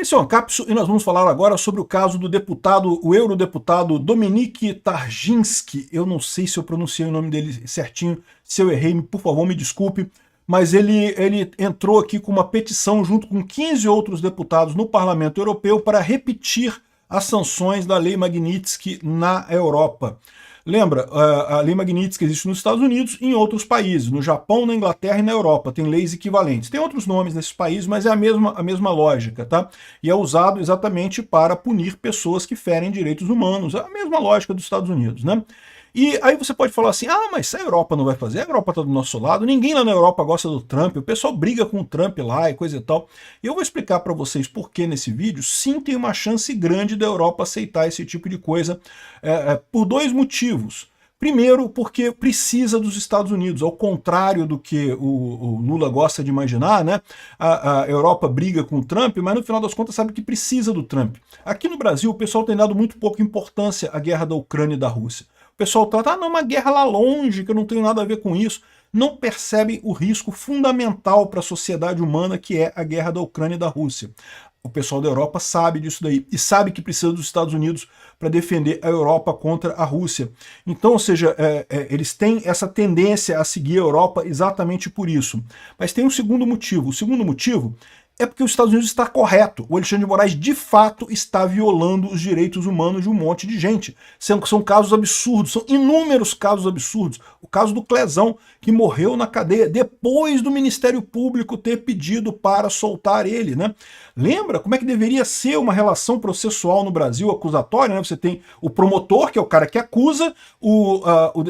Esse é o Ancapso e nós vamos falar agora sobre o caso do deputado, o eurodeputado Dominik Tarczynski. Eu não sei se eu pronunciei o nome dele certinho, se eu errei, por favor, me desculpe, mas ele entrou aqui com uma petição junto com 15 outros deputados no Parlamento Europeu para repetir as sanções da Lei Magnitsky na Europa. Lembra, a Lei Magnitsky existe nos Estados Unidos e em outros países, no Japão, na Inglaterra e na Europa, tem leis equivalentes. Tem outros nomes nesses países, mas é a mesma lógica, tá? E é usado exatamente para punir pessoas que ferem direitos humanos, é a mesma lógica dos Estados Unidos, né? E aí você pode falar assim, mas a Europa não vai fazer, a Europa está do nosso lado, ninguém lá na Europa gosta do Trump, o pessoal briga com o Trump lá e coisa e tal. E eu vou explicar para vocês por que nesse vídeo sim tem uma chance grande da Europa aceitar esse tipo de coisa, por dois motivos. Primeiro, porque precisa dos Estados Unidos, ao contrário do que o Lula gosta de imaginar, né? A Europa briga com o Trump, mas no final das contas sabe que precisa do Trump. Aqui no Brasil o pessoal tem dado muito pouca importância à guerra da Ucrânia e da Rússia. O pessoal trata, não, uma guerra lá longe, que eu não tenho nada a ver com isso. Não percebem o risco fundamental para a sociedade humana que é a guerra da Ucrânia e da Rússia. O pessoal da Europa sabe disso daí e sabe que precisa dos Estados Unidos para defender a Europa contra a Rússia. Então, ou seja, eles têm essa tendência a seguir a Europa exatamente por isso. Mas tem um segundo motivo. O segundo motivo é porque os Estados Unidos está correto. O Alexandre de Moraes, de fato, está violando os direitos humanos de um monte de gente. São casos absurdos, são inúmeros casos absurdos. O caso do Clezão, que morreu na cadeia depois do Ministério Público ter pedido para soltar ele, né? Lembra como é que deveria ser uma relação processual no Brasil acusatória, né? Você tem o promotor, que é o cara que acusa, o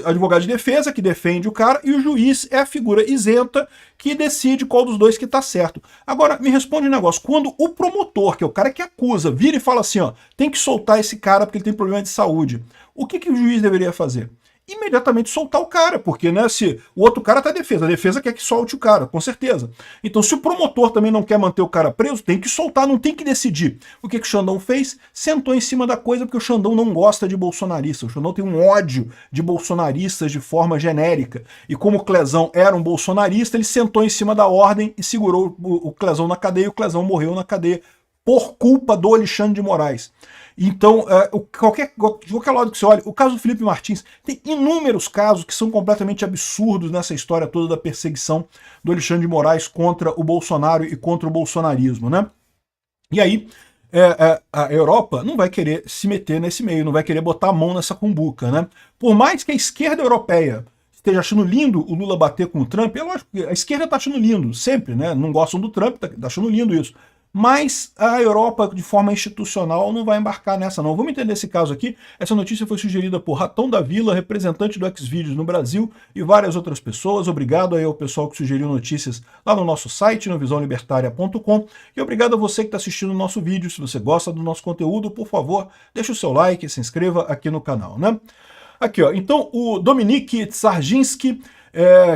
advogado de defesa, que defende o cara, e o juiz é a figura isenta que decide qual dos dois que está certo. Agora, me responde um negócio, quando o promotor, que é o cara que acusa, vira e fala assim, tem que soltar esse cara porque ele tem problema de saúde, o que o juiz deveria fazer? Imediatamente soltar o cara, porque né, se o outro cara tá a defesa quer que solte o cara, com certeza. Então se o promotor também não quer manter o cara preso, tem que soltar, não tem que decidir. O que o Xandão fez? Sentou em cima da coisa, porque o Xandão não gosta de bolsonaristas, o Xandão tem um ódio de bolsonaristas de forma genérica. E como o Clezão era um bolsonarista, ele sentou em cima da ordem e segurou o Clezão na cadeia, e o Clezão morreu na cadeia por culpa do Alexandre de Moraes. Então, de qualquer lado que você olhe, o caso do Felipe Martins, tem inúmeros casos que são completamente absurdos nessa história toda da perseguição do Alexandre de Moraes contra o Bolsonaro e contra o bolsonarismo, né? E aí, a Europa não vai querer se meter nesse meio, não vai querer botar a mão nessa cumbuca, né? Por mais que a esquerda europeia esteja achando lindo o Lula bater com o Trump, é lógico que a esquerda está achando lindo, sempre, né? Não gostam do Trump, tá achando lindo isso. Mas a Europa, de forma institucional, não vai embarcar nessa não. Vamos entender esse caso aqui. Essa notícia foi sugerida por Ratão da Vila, representante do Xvideos no Brasil, e várias outras pessoas. Obrigado aí ao pessoal que sugeriu notícias lá no nosso site, no visãolibertaria.com. E obrigado a você que está assistindo o nosso vídeo. Se você gosta do nosso conteúdo, por favor, deixe o seu like e se inscreva aqui no canal, né? Aqui, então, o Dominik Tarczynski,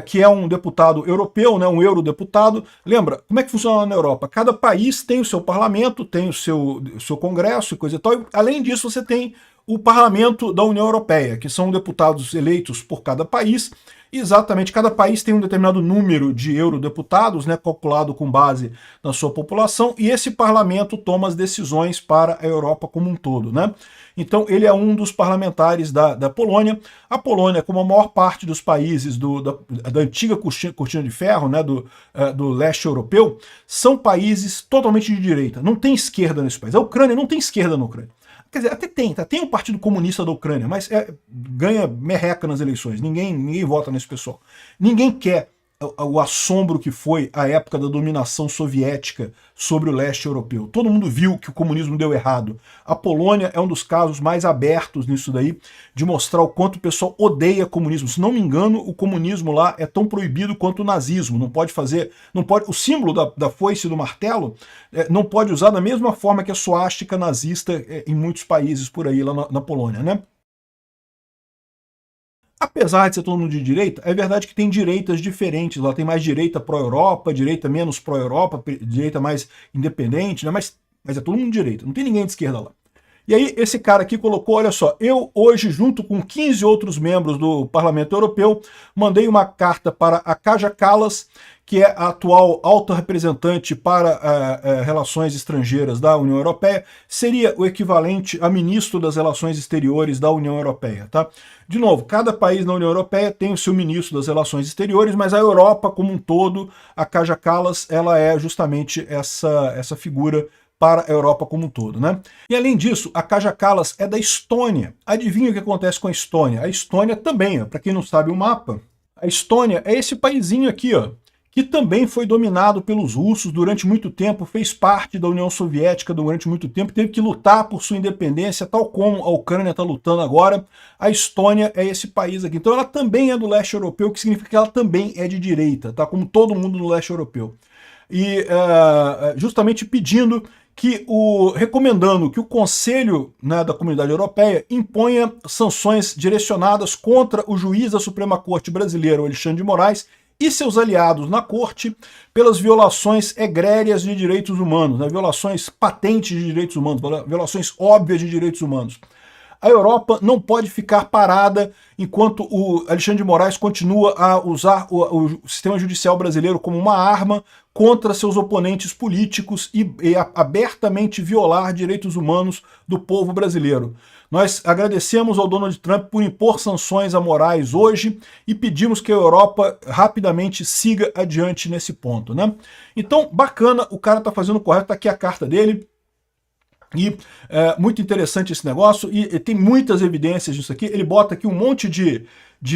que é um deputado europeu, né, um eurodeputado. Lembra, como é que funciona na Europa? Cada país tem o seu parlamento, tem o seu congresso e coisa e tal. E, além disso, você tem o parlamento da União Europeia, que são deputados eleitos por cada país. Exatamente, cada país tem um determinado número de eurodeputados, né, calculado com base na sua população, e esse parlamento toma as decisões para a Europa como um todo, né? Então ele é um dos parlamentares da Polônia. A Polônia, como a maior parte dos países da antiga cortina de ferro, né, do leste europeu, são países totalmente de direita, não tem esquerda nesse país. A Ucrânia não tem esquerda na Ucrânia. Quer dizer, até tem, tá? Tem o Partido Comunista da Ucrânia, mas ganha merreca nas eleições. Ninguém vota nesse pessoal. Ninguém quer o assombro que foi a época da dominação soviética sobre o leste europeu. Todo mundo viu que o comunismo deu errado. A Polônia é um dos casos mais abertos nisso daí, de mostrar o quanto o pessoal odeia comunismo. Se não me engano, o comunismo lá é tão proibido quanto o nazismo. Não pode fazer, o símbolo da foice e do martelo não pode usar da mesma forma que a suástica nazista em muitos países por aí, lá na Polônia, né? Apesar de ser todo mundo de direita, é verdade que tem direitas diferentes. Lá tem mais direita pró-Europa, direita menos pró-Europa, direita mais independente, né? Mas é todo mundo de direita, não tem ninguém de esquerda lá. E aí esse cara aqui colocou, olha só, eu hoje, junto com 15 outros membros do Parlamento Europeu, mandei uma carta para a Kaja Kallas, que é a atual alta representante para relações estrangeiras da União Europeia, seria o equivalente a ministro das Relações Exteriores da União Europeia, tá? De novo, cada país na União Europeia tem o seu ministro das Relações Exteriores, mas a Europa como um todo, a Kaja Kallas, ela é justamente essa figura para a Europa como um todo, né? E além disso, a Kaja Kallas é da Estônia. Adivinha o que acontece com a Estônia? A Estônia também, para quem não sabe o mapa, a Estônia é esse paísinho aqui, ó, que também foi dominado pelos russos durante muito tempo, fez parte da União Soviética durante muito tempo, teve que lutar por sua independência, tal como a Ucrânia está lutando agora. A Estônia é esse país aqui. Então ela também é do leste europeu, o que significa que ela também é de direita, tá? Como todo mundo do leste europeu. E justamente pedindo recomendando que o Conselho, né, da Comunidade Europeia imponha sanções direcionadas contra o juiz da Suprema Corte brasileiro, Alexandre de Moraes, e seus aliados na corte pelas violações egrérias de direitos humanos, né, violações patentes de direitos humanos, violações óbvias de direitos humanos. A Europa não pode ficar parada enquanto o Alexandre de Moraes continua a usar o sistema judicial brasileiro como uma arma contra seus oponentes políticos e abertamente violar direitos humanos do povo brasileiro. Nós agradecemos ao Donald Trump por impor sanções a Moraes hoje e pedimos que a Europa rapidamente siga adiante nesse ponto, né? Então, bacana, o cara tá fazendo o correto, tá aqui a carta dele. E muito interessante esse negócio, e tem muitas evidências disso aqui. Ele bota aqui um monte de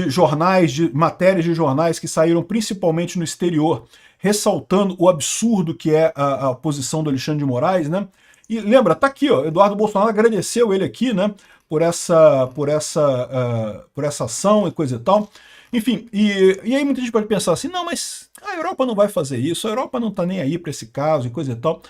jornais, de matérias de jornais que saíram principalmente no exterior, ressaltando o absurdo que é a posição do Alexandre de Moraes, né? E lembra, tá aqui, ó, Eduardo Bolsonaro agradeceu ele aqui, né, por essa ação e coisa e tal. Enfim, e aí muita gente pode pensar assim, não, mas a Europa não vai fazer isso, a Europa não tá nem aí para esse caso e coisa e tal.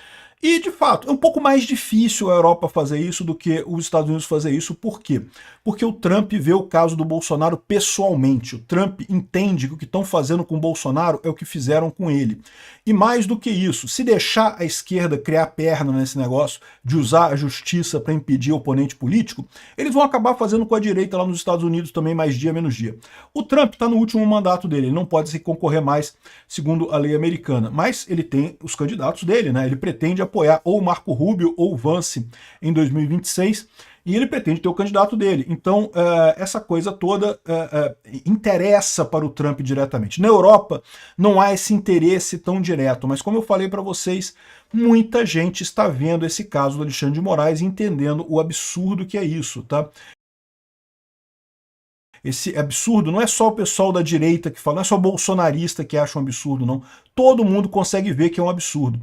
E, de fato, é um pouco mais difícil a Europa fazer isso do que os Estados Unidos fazer isso. Por quê? Porque o Trump vê o caso do Bolsonaro pessoalmente. O Trump entende que o que estão fazendo com o Bolsonaro é o que fizeram com ele. E mais do que isso, se deixar a esquerda criar perna nesse negócio de usar a justiça para impedir o oponente político, eles vão acabar fazendo com a direita lá nos Estados Unidos também, mais dia menos dia. O Trump está no último mandato dele, ele não pode se concorrer mais segundo a lei americana, mas ele tem os candidatos dele, né? Ele pretende apoiar ou o Marco Rubio ou o Vance em 2026, e ele pretende ter o candidato dele. Então, essa coisa toda interessa para o Trump diretamente. Na Europa, não há esse interesse tão direto, mas como eu falei para vocês, muita gente está vendo esse caso do Alexandre de Moraes e entendendo o absurdo que é isso, tá? Esse absurdo não é só o pessoal da direita que fala, não é só bolsonarista que acha um absurdo, não. Todo mundo consegue ver que é um absurdo.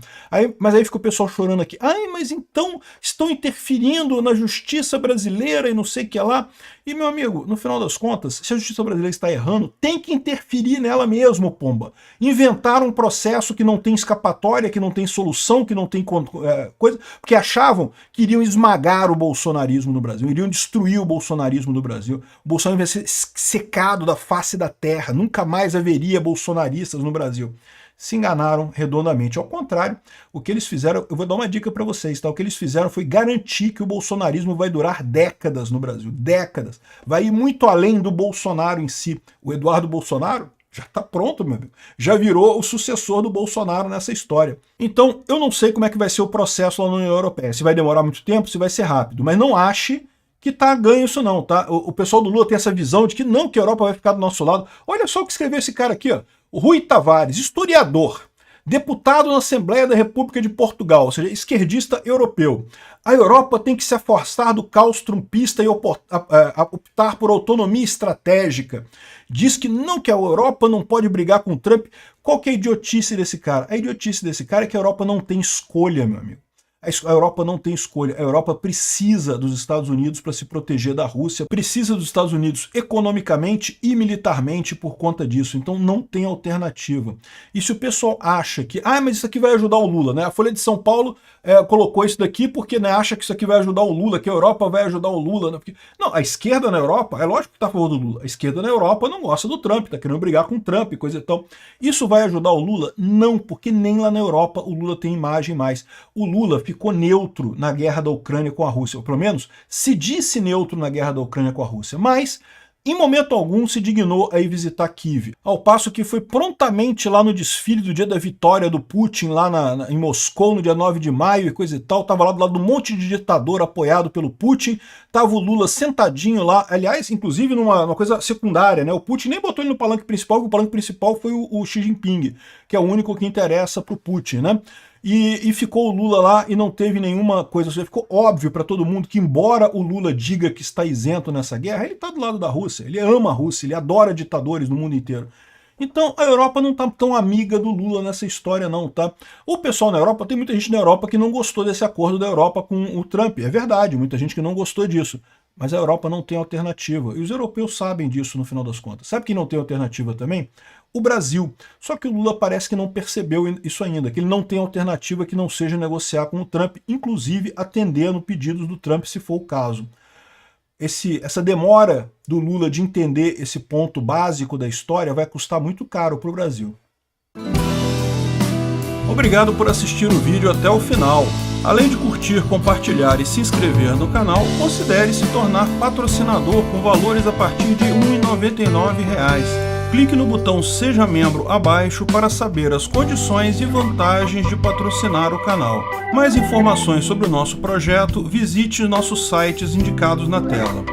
Mas aí fica o pessoal chorando aqui. Ai, mas então estão interferindo na justiça brasileira e não sei o que lá. E, meu amigo, no final das contas, se a justiça brasileira está errando, tem que interferir nela mesmo, pomba. Inventaram um processo que não tem escapatória, que não tem solução, que não tem coisa, porque achavam que iriam esmagar o bolsonarismo no Brasil, iriam destruir o bolsonarismo no Brasil. O Bolsonaro ia ser secado da face da terra, nunca mais haveria bolsonaristas no Brasil. Se enganaram redondamente. Ao contrário, o que eles fizeram, eu vou dar uma dica para vocês, tá? O que eles fizeram foi garantir que o bolsonarismo vai durar décadas no Brasil, décadas. Vai ir muito além do Bolsonaro em si. O Eduardo Bolsonaro já está pronto, meu amigo. Já virou o sucessor do Bolsonaro nessa história. Então, eu não sei como é que vai ser o processo lá na União Europeia. Se vai demorar muito tempo, se vai ser rápido. Mas não ache que tá ganho isso não, tá? O pessoal do Lula tem essa visão de que não, que a Europa vai ficar do nosso lado. Olha só o que escreveu esse cara aqui, ó. O Rui Tavares, historiador, deputado na Assembleia da República de Portugal, ou seja, esquerdista europeu. A Europa tem que se afastar do caos trumpista e optar por autonomia estratégica. Diz que não, que a Europa não pode brigar com o Trump. Qual que é a idiotice desse cara? A idiotice desse cara é que a Europa não tem escolha, meu amigo. A Europa não tem escolha. A Europa precisa dos Estados Unidos para se proteger da Rússia, precisa dos Estados Unidos economicamente e militarmente por conta disso. Então não tem alternativa. E se o pessoal acha que, mas isso aqui vai ajudar o Lula, né? A Folha de São Paulo colocou isso daqui porque, né, acha que isso aqui vai ajudar o Lula, que a Europa vai ajudar o Lula. Né? Porque... Não, a esquerda na Europa, é lógico que está a favor do Lula. A esquerda na Europa não gosta do Trump, está querendo brigar com o Trump, coisa e tal. Isso vai ajudar o Lula? Não, porque nem lá na Europa o Lula tem imagem mais. O Lula ficou neutro na guerra da Ucrânia com a Rússia, ou pelo menos se disse neutro na guerra da Ucrânia com a Rússia, mas em momento algum se dignou a ir visitar Kiev, ao passo que foi prontamente lá no desfile do dia da vitória do Putin, lá em Moscou, no dia 9 de maio e coisa e tal, tava lá do lado de um monte de ditador apoiado pelo Putin, tava o Lula sentadinho lá, aliás, inclusive numa coisa secundária, né? O Putin nem botou ele no palanque principal, porque o palanque principal foi o Xi Jinping, que é o único que interessa pro Putin, né? E ficou o Lula lá e não teve nenhuma coisa. Ficou óbvio para todo mundo que, embora o Lula diga que está isento nessa guerra, ele está do lado da Rússia, ele ama a Rússia, ele adora ditadores no mundo inteiro. Então a Europa não está tão amiga do Lula nessa história não, tá? O pessoal na Europa, tem muita gente na Europa que não gostou desse acordo da Europa com o Trump, é verdade, muita gente que não gostou disso. Mas a Europa não tem alternativa, e os europeus sabem disso no final das contas. Sabe quem não tem alternativa também? O Brasil. Só que o Lula parece que não percebeu isso ainda, que ele não tem alternativa que não seja negociar com o Trump, inclusive atendendo pedidos do Trump, se for o caso. Essa demora do Lula de entender esse ponto básico da história vai custar muito caro para o Brasil. Obrigado por assistir o vídeo até o final. Além de curtir, compartilhar e se inscrever no canal, considere se tornar patrocinador com valores a partir de R$ 1,99. Clique no botão Seja Membro abaixo para saber as condições e vantagens de patrocinar o canal. Mais informações sobre o nosso projeto, visite nossos sites indicados na tela.